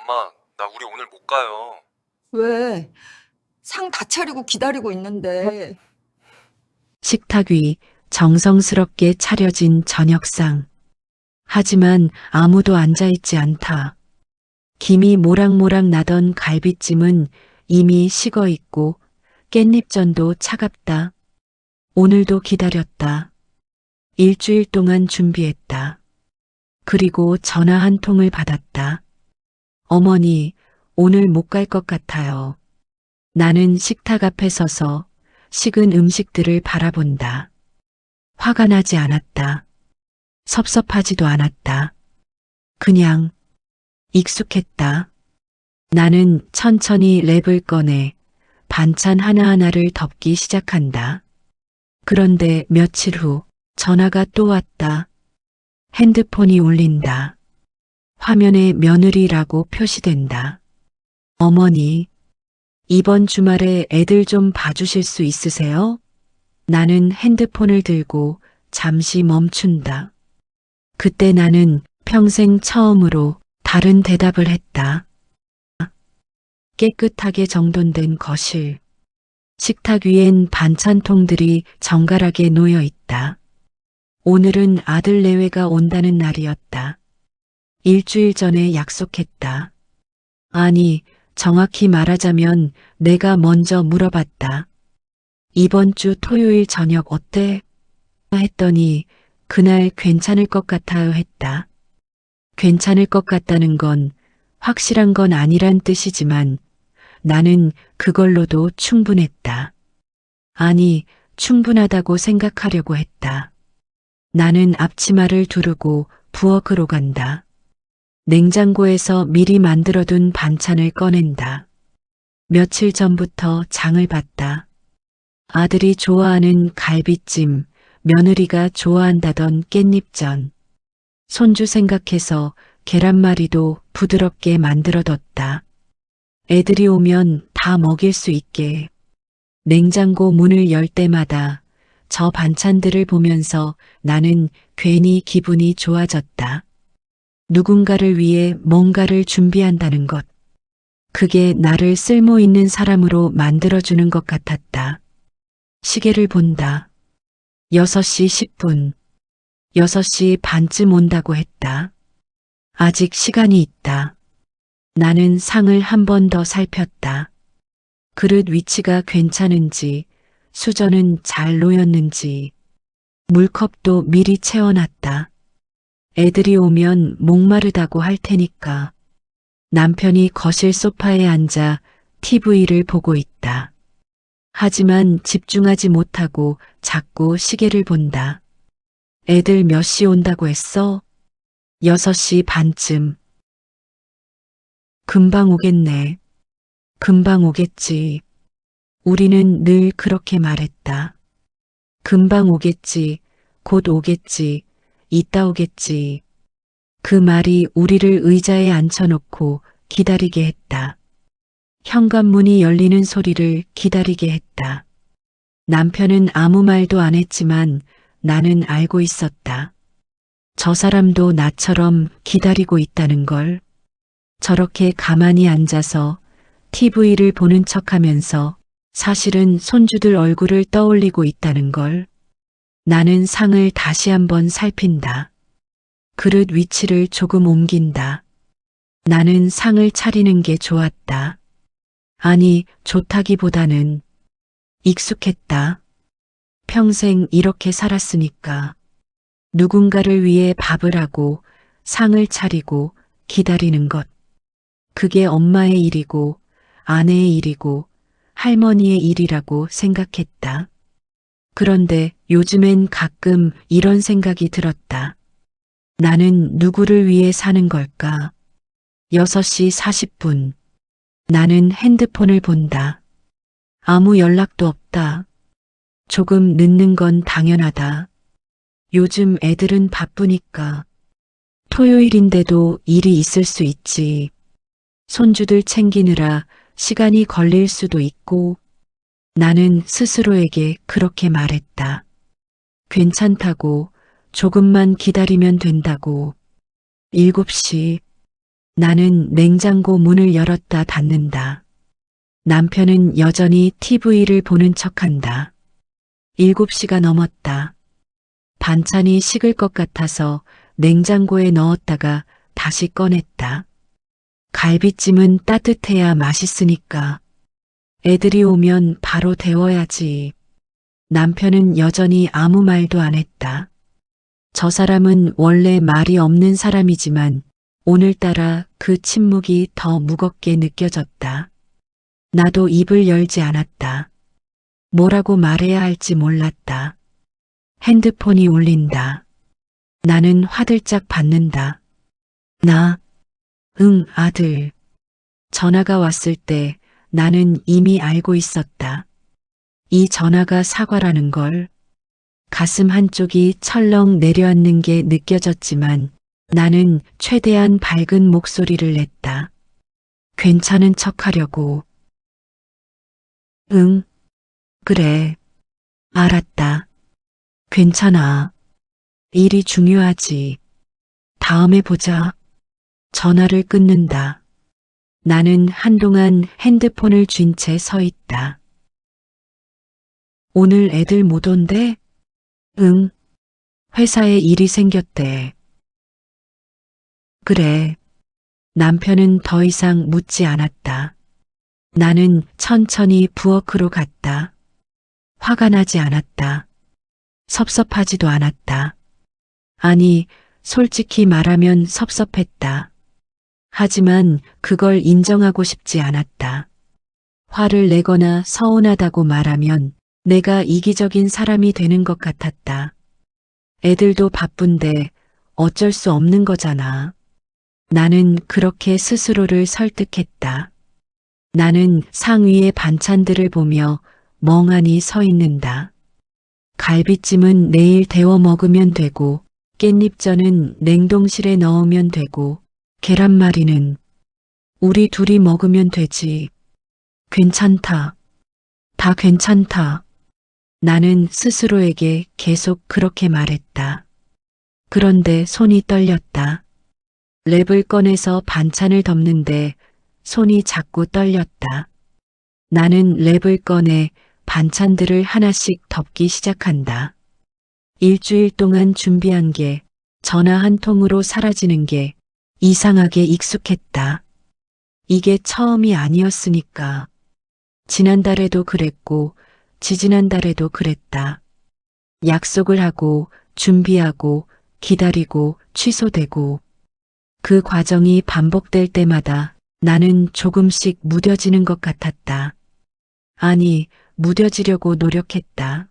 엄마, 나 우리 오늘 못 가요. 왜? 상 다 차리고 기다리고 있는데. 식탁 위 정성스럽게 차려진 저녁상. 하지만 아무도 앉아있지 않다. 김이 모락모락 나던 갈비찜은 이미 식어 있고 깻잎전도 차갑다. 오늘도 기다렸다. 일주일 동안 준비했다. 그리고 전화 한 통을 받았다. 어머니, 오늘 못 갈 것 같아요. 나는 식탁 앞에 서서 식은 음식들을 바라본다. 화가 나지 않았다. 섭섭하지도 않았다. 그냥 익숙했다. 나는 천천히 랩을 꺼내 반찬 하나하나를 덮기 시작한다. 그런데 며칠 후 전화가 또 왔다. 핸드폰이 울린다. 화면에 며느리라고 표시된다. 어머니, 이번 주말에 애들 좀 봐주실 수 있으세요? 나는 핸드폰을 들고 잠시 멈춘다. 그때 나는 평생 처음으로 다른 대답을 했다. 깨끗하게 정돈된 거실. 식탁 위엔 반찬통들이 정갈하게 놓여 있다. 오늘은 아들 내외가 온다는 날이었다. 일주일 전에 약속했다. 아니, 정확히 말하자면 내가 먼저 물어봤다. 이번 주 토요일 저녁 어때? 했더니 그날 괜찮을 것 같아요 했다. 괜찮을 것 같다는 건 확실한 건 아니란 뜻이지만 나는 그걸로도 충분했다. 아니, 충분하다고 생각하려고 했다. 나는 앞치마를 두르고 부엌으로 간다. 냉장고에서 미리 만들어둔 반찬을 꺼낸다. 며칠 전부터 장을 봤다. 아들이 좋아하는 갈비찜, 며느리가 좋아한다던 깻잎전. 손주 생각해서 계란말이도 부드럽게 만들어뒀다. 애들이 오면 다 먹일 수 있게. 냉장고 문을 열 때마다 저 반찬들을 보면서 나는 괜히 기분이 좋아졌다. 누군가를 위해 뭔가를 준비한다는 것. 그게 나를 쓸모 있는 사람으로 만들어주는 것 같았다. 시계를 본다. 6시 10분. 6시 반쯤 온다고 했다. 아직 시간이 있다. 나는 상을 한 번 더 살폈다. 그릇 위치가 괜찮은지, 수저는 잘 놓였는지, 물컵도 미리 채워놨다. 애들이 오면 목마르다고 할 테니까. 남편이 거실 소파에 앉아 TV를 보고 있다. 하지만 집중하지 못하고 자꾸 시계를 본다. 애들 몇 시 온다고 했어? 6시 반쯤. 금방 오겠네. 금방 오겠지. 우리는 늘 그렇게 말했다. 금방 오겠지. 곧 오겠지. 이따 오겠지. 그 말이 우리를 의자에 앉혀놓고 기다리게 했다. 현관문이 열리는 소리를 기다리게 했다. 남편은 아무 말도 안 했지만 나는 알고 있었다. 저 사람도 나처럼 기다리고 있다는 걸. 저렇게 가만히 앉아서 TV를 보는 척하면서 사실은 손주들 얼굴을 떠올리고 있다는 걸. 나는 상을 다시 한번 살핀다. 그릇 위치를 조금 옮긴다. 나는 상을 차리는 게 좋았다. 아니, 좋다기보다는 익숙했다. 평생 이렇게 살았으니까. 누군가를 위해 밥을 하고 상을 차리고 기다리는 것. 그게 엄마의 일이고 아내의 일이고 할머니의 일이라고 생각했다. 그런데 요즘엔 가끔 이런 생각이 들었다. 나는 누구를 위해 사는 걸까? 6시 40분. 나는 핸드폰을 본다. 아무 연락도 없다. 조금 늦는 건 당연하다. 요즘 애들은 바쁘니까. 토요일인데도 일이 있을 수 있지. 손주들 챙기느라 시간이 걸릴 수도 있고. 나는 스스로에게 그렇게 말했다. 괜찮다고, 조금만 기다리면 된다고. 7시. 나는 냉장고 문을 열었다 닫는다. 남편은 여전히 TV를 보는 척한다. 7시가 넘었다. 반찬이 식을 것 같아서 냉장고에 넣었다가 다시 꺼냈다. 갈비찜은 따뜻해야 맛있으니까. 애들이 오면 바로 데워야지. 남편은 여전히 아무 말도 안 했다. 저 사람은 원래 말이 없는 사람이지만 오늘따라 그 침묵이 더 무겁게 느껴졌다. 나도 입을 열지 않았다. 뭐라고 말해야 할지 몰랐다. 핸드폰이 울린다. 나는 화들짝 받는다. 응, 아들. 전화가 왔을 때 나는 이미 알고 있었다. 이 전화가 사과라는 걸. 가슴 한쪽이 철렁 내려앉는 게 느껴졌지만 나는 최대한 밝은 목소리를 냈다. 괜찮은 척 하려고. 응, 그래. 알았다. 괜찮아. 일이 중요하지. 다음에 보자. 전화를 끊는다. 나는 한동안 핸드폰을 쥔 채 서 있다. 오늘 애들 못 온대? 응. 회사에 일이 생겼대. 그래. 남편은 더 이상 묻지 않았다. 나는 천천히 부엌으로 갔다. 화가 나지 않았다. 섭섭하지도 않았다. 아니, 솔직히 말하면 섭섭했다. 하지만 그걸 인정하고 싶지 않았다. 화를 내거나 서운하다고 말하면 내가 이기적인 사람이 되는 것 같았다. 애들도 바쁜데 어쩔 수 없는 거잖아. 나는 그렇게 스스로를 설득했다. 나는 상위의 반찬들을 보며 멍하니 서 있는다. 갈비찜은 내일 데워 먹으면 되고, 깻잎전은 냉동실에 넣으면 되고, 계란말이는 우리 둘이 먹으면 되지. 괜찮다. 다 괜찮다. 나는 스스로에게 계속 그렇게 말했다. 그런데 손이 떨렸다. 랩을 꺼내서 반찬을 덮는데 손이 자꾸 떨렸다. 나는 랩을 꺼내 반찬들을 하나씩 덮기 시작한다. 일주일 동안 준비한 게 전화 한 통으로 사라지는 게 이상하게 익숙했다. 이게 처음이 아니었으니까. 지난달에도 그랬고 지지난달에도 그랬다. 약속을 하고 준비하고 기다리고 취소되고 그 과정이 반복될 때마다 나는 조금씩 무뎌지는 것 같았다. 아니, 무뎌지려고 노력했다.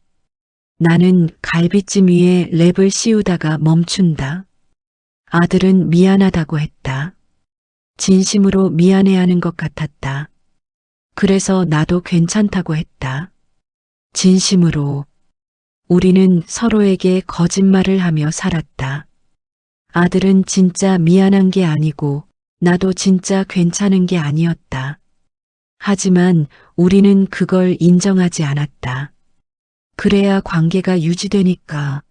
나는 갈비찜 위에 랩을 씌우다가 멈춘다. 아들은 미안하다고 했다. 진심으로 미안해하는 것 같았다. 그래서 나도 괜찮다고 했다. 진심으로. 우리는 서로에게 거짓말을 하며 살았다. 아들은 진짜 미안한 게 아니고 나도 진짜 괜찮은 게 아니었다. 하지만 우리는 그걸 인정하지 않았다. 그래야 관계가 유지되니까.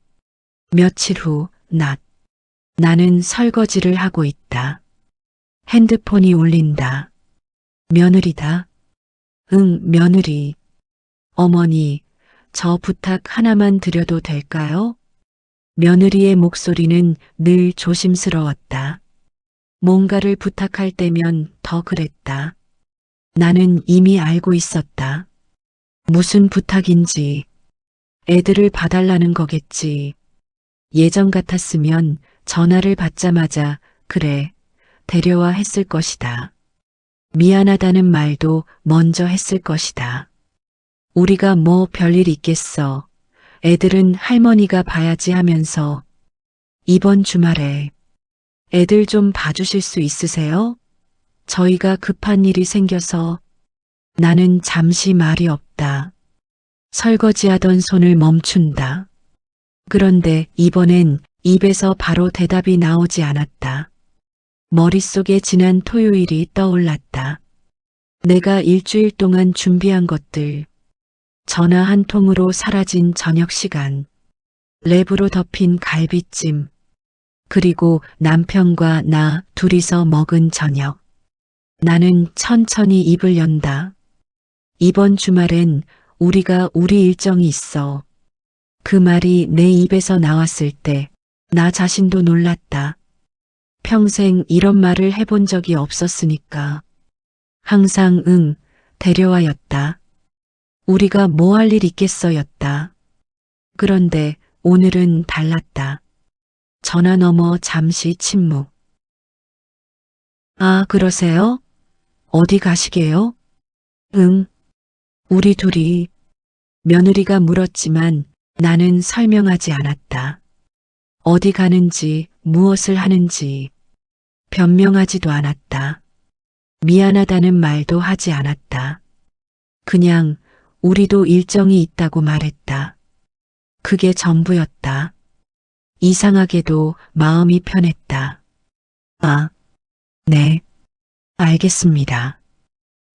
며칠 후 나는 설거지를 하고 있다. 핸드폰이 울린다. 며느리다. 응, 며느리. 어머니, 저 부탁 하나만 드려도 될까요? 며느리의 목소리는 늘 조심스러웠다. 뭔가를 부탁할 때면 더 그랬다. 나는 이미 알고 있었다. 무슨 부탁인지. 애들을 봐달라는 거겠지. 예전 같았으면 전화를 받자마자 그래, 데려와 했을 것이다. 미안하다는 말도 먼저 했을 것이다. 우리가 뭐 별일 있겠어. 애들은 할머니가 봐야지 하면서 이번 주말에 애들 좀 봐주실 수 있으세요? 저희가 급한 일이 생겨서. 나는 잠시 말이 없다. 설거지하던 손을 멈춘다. 그런데 이번엔 입에서 바로 대답이 나오지 않았다. 머릿속에 지난 토요일이 떠올랐다. 내가 일주일 동안 준비한 것들. 전화 한 통으로 사라진 저녁 시간. 랩으로 덮인 갈비찜. 그리고 남편과 나 둘이서 먹은 저녁. 나는 천천히 입을 연다. 이번 주말엔 우리가 우리 일정이 있어. 그 말이 내 입에서 나왔을 때 나 자신도 놀랐다. 평생 이런 말을 해본 적이 없었으니까. 항상 응, 데려와였다. 우리가 뭐 할 일 있겠어였다. 그런데 오늘은 달랐다. 전화 너머 잠시 침묵. 아, 그러세요? 어디 가시게요? 응. 우리 둘이. 며느리가 물었지만 나는 설명하지 않았다. 어디 가는지, 무엇을 하는지 변명하지도 않았다. 미안하다는 말도 하지 않았다. 그냥 우리도 일정이 있다고 말했다. 그게 전부였다. 이상하게도 마음이 편했다. 아, 네, 알겠습니다.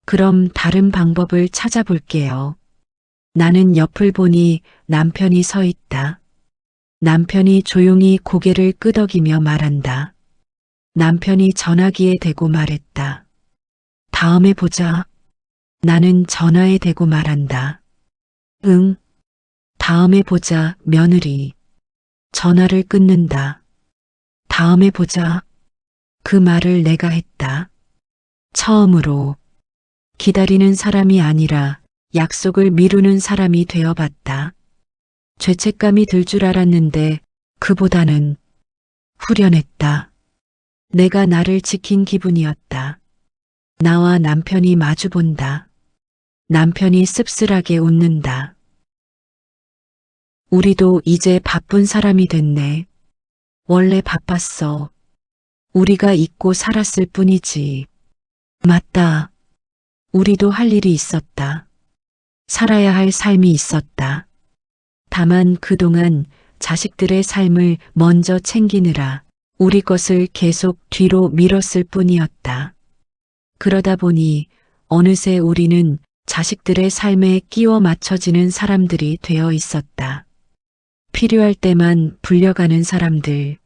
그럼 다른 방법을 찾아볼게요. 나는 옆을 보니 남편이 서 있다. 남편이 조용히 고개를 끄덕이며 말한다. 남편이 전화기에 대고 말했다. 다음에 보자. 나는 전화에 대고 말한다. 응, 다음에 보자, 며느리. 전화를 끊는다. 다음에 보자. 그 말을 내가 했다. 처음으로 기다리는 사람이 아니라 약속을 미루는 사람이 되어봤다. 죄책감이 들 줄 알았는데 그보다는 후련했다. 내가 나를 지킨 기분이었다. 나와 남편이 마주본다. 남편이 씁쓸하게 웃는다. 우리도 이제 바쁜 사람이 됐네. 원래 바빴어. 우리가 잊고 살았을 뿐이지. 맞다. 우리도 할 일이 있었다. 살아야 할 삶이 있었다. 다만 그동안 자식들의 삶을 먼저 챙기느라 우리 것을 계속 뒤로 미뤘을 뿐이었다. 그러다 보니 어느새 우리는 자식들의 삶에 끼워 맞춰지는 사람들이 되어 있었다. 필요할 때만 불려가는 사람들.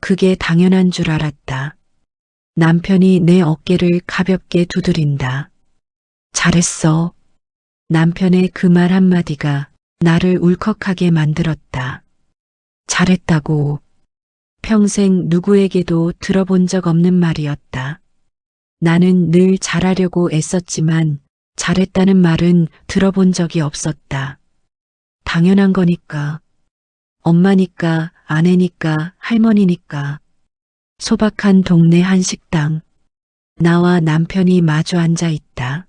그게 당연한 줄 알았다. 남편이 내 어깨를 가볍게 두드린다. 잘했어. 남편의 그 말 한마디가 나를 울컥하게 만들었다. 잘했다고. 평생 누구에게도 들어본 적 없는 말이었다. 나는 늘 잘하려고 애썼지만 잘했다는 말은 들어본 적이 없었다. 당연한 거니까. 엄마니까, 아내니까, 할머니니까. 소박한 동네 한식당. 나와 남편이 마주 앉아 있다.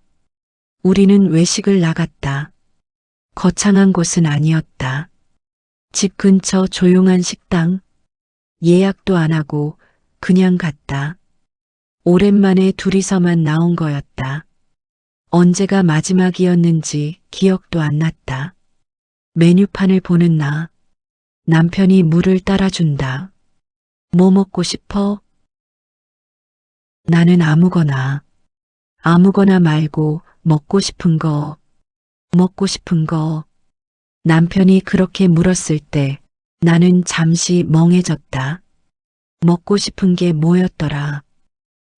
우리는 외식을 나갔다. 거창한 곳은 아니었다. 집 근처 조용한 식당. 예약도 안 하고 그냥 갔다. 오랜만에 둘이서만 나온 거였다. 언제가 마지막이었는지 기억도 안 났다. 메뉴판을 보는 나. 남편이 물을 따라준다. 뭐 먹고 싶어? 나는 아무거나. 아무거나 말고 먹고 싶은 거. 먹고 싶은 거. 남편이 그렇게 물었을 때 나는 잠시 멍해졌다. 먹고 싶은 게 뭐였더라.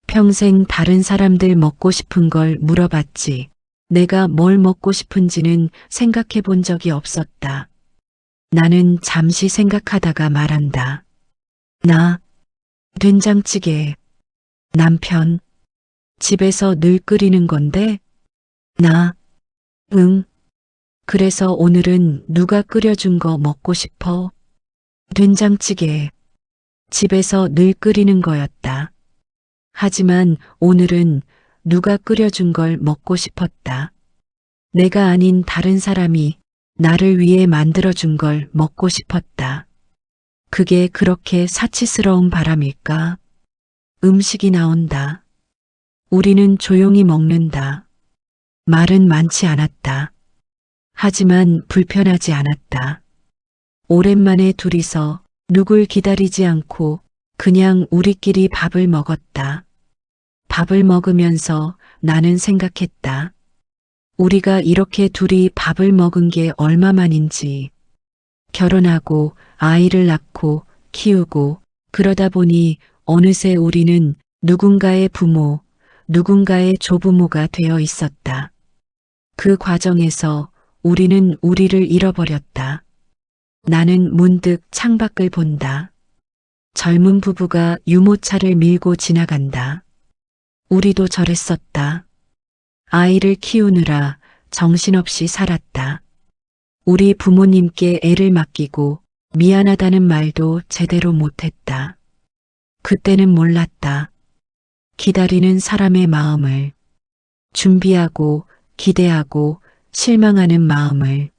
평생 다른 사람들 먹고 싶은 걸 물어봤지. 내가 뭘 먹고 싶은지는 생각해 본 적이 없었다. 나는 잠시 생각하다가 말한다. 나, 된장찌개. 남편, 집에서 늘 끓이는 건데? 나, 응. 그래서 오늘은 누가 끓여준 거 먹고 싶어? 된장찌개. 집에서 늘 끓이는 거였다. 하지만 오늘은 누가 끓여준 걸 먹고 싶었다. 내가 아닌 다른 사람이 나를 위해 만들어준 걸 먹고 싶었다. 그게 그렇게 사치스러운 바람일까? 음식이 나온다. 우리는 조용히 먹는다. 말은 많지 않았다. 하지만 불편하지 않았다. 오랜만에 둘이서 누굴 기다리지 않고 그냥 우리끼리 밥을 먹었다. 밥을 먹으면서 나는 생각했다. 우리가 이렇게 둘이 밥을 먹은 게 얼마만인지. 결혼하고 아이를 낳고 키우고 그러다 보니 어느새 우리는 누군가의 부모, 누군가의 조부모가 되어 있었다. 그 과정에서 우리는 우리를 잃어버렸다. 나는 문득 창밖을 본다. 젊은 부부가 유모차를 밀고 지나간다. 우리도 저랬었다. 아이를 키우느라 정신없이 살았다. 우리 부모님께 애를 맡기고 미안하다는 말도 제대로 못했다. 그때는 몰랐다. 기다리는 사람의 마음을, 준비하고 기대하고 실망하는 마음을.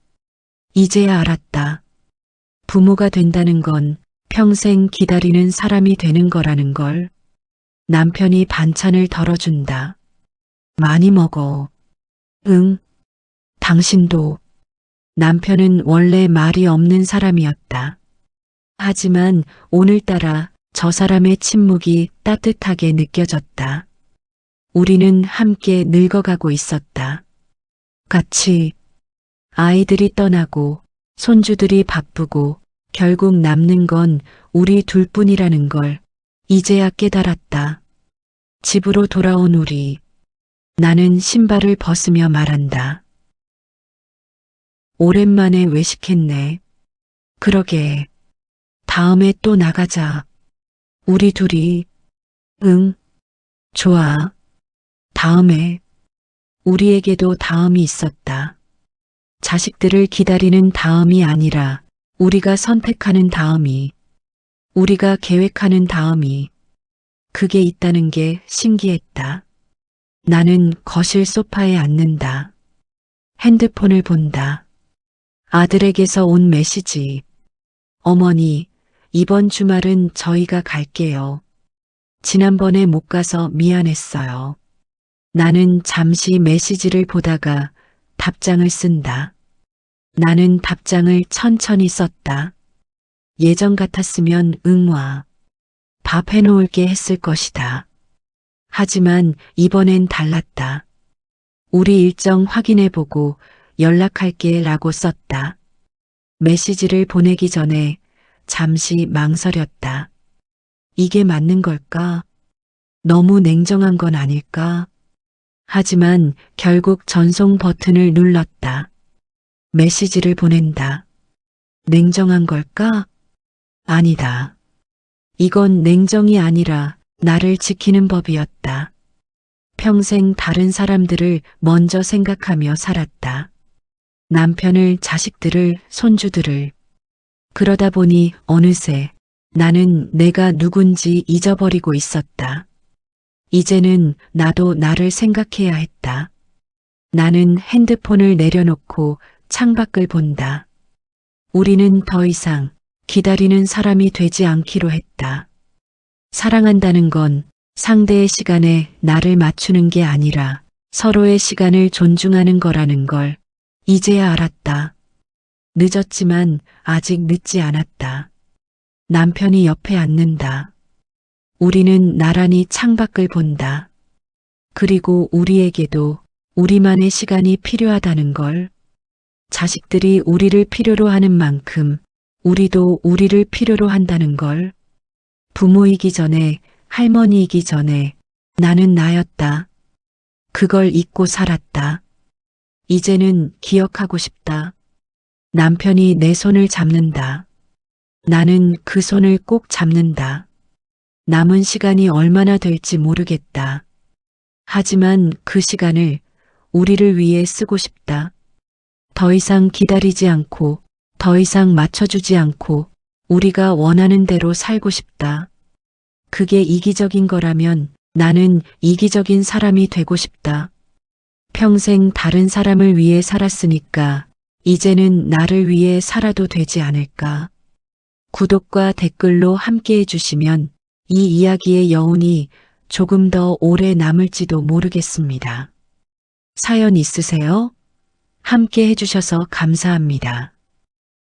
이제야 알았다. 부모가 된다는 건 평생 기다리는 사람이 되는 거라는 걸. 남편이 반찬을 덜어준다. 많이 먹어. 응. 당신도. 남편은 원래 말이 없는 사람이었다. 하지만 오늘따라 저 사람의 침묵이 따뜻하게 느껴졌다. 우리는 함께 늙어가고 있었다. 같이. 아이들이 떠나고 손주들이 바쁘고 결국 남는 건 우리 둘뿐이라는 걸 이제야 깨달았다. 집으로 돌아온 우리. 나는 신발을 벗으며 말한다. 오랜만에 외식했네. 그러게. 다음에 또 나가자. 우리 둘이. 응. 좋아. 다음에. 우리에게도 다음이 있었다. 자식들을 기다리는 다음이 아니라 우리가 선택하는 다음이, 우리가 계획하는 다음이, 그게 있다는 게 신기했다. 나는 거실 소파에 앉는다. 핸드폰을 본다. 아들에게서 온 메시지. 어머니, 이번 주말은 저희가 갈게요. 지난번에 못 가서 미안했어요. 나는 잠시 메시지를 보다가 답장을 쓴다. 나는 답장을 천천히 썼다. 예전 같았으면 응와. 밥 해놓을게 했을 것이다. 하지만 이번엔 달랐다. 우리 일정 확인해보고 연락할게 라고 썼다. 메시지를 보내기 전에 잠시 망설였다. 이게 맞는 걸까? 너무 냉정한 건 아닐까? 하지만 결국 전송 버튼을 눌렀다. 메시지를 보낸다. 냉정한 걸까? 아니다. 이건 냉정이 아니라 나를 지키는 법이었다. 평생 다른 사람들을 먼저 생각하며 살았다. 남편을, 자식들을, 손주들을. 그러다 보니 어느새 나는 내가 누군지 잊어버리고 있었다. 이제는 나도 나를 생각해야 했다. 나는 핸드폰을 내려놓고 창밖을 본다. 우리는 더 이상 기다리는 사람이 되지 않기로 했다. 사랑한다는 건 상대의 시간에 나를 맞추는 게 아니라 서로의 시간을 존중하는 거라는 걸 이제야 알았다. 늦었지만 아직 늦지 않았다. 남편이 옆에 앉는다. 우리는 나란히 창밖을 본다. 그리고 우리에게도 우리만의 시간이 필요하다는 걸. 자식들이 우리를 필요로 하는 만큼 우리도 우리를 필요로 한다는 걸. 부모이기 전에, 할머니이기 전에 나는 나였다. 그걸 잊고 살았다. 이제는 기억하고 싶다. 남편이 내 손을 잡는다. 나는 그 손을 꼭 잡는다. 남은 시간이 얼마나 될지 모르겠다. 하지만 그 시간을 우리를 위해 쓰고 싶다. 더 이상 기다리지 않고, 더 이상 맞춰주지 않고, 우리가 원하는 대로 살고 싶다. 그게 이기적인 거라면 나는 이기적인 사람이 되고 싶다. 평생 다른 사람을 위해 살았으니까 이제는 나를 위해 살아도 되지 않을까. 구독과 댓글로 함께 해주시면 이 이야기의 여운이 조금 더 오래 남을지도 모르겠습니다. 사연 있으세요? 함께 해주셔서 감사합니다.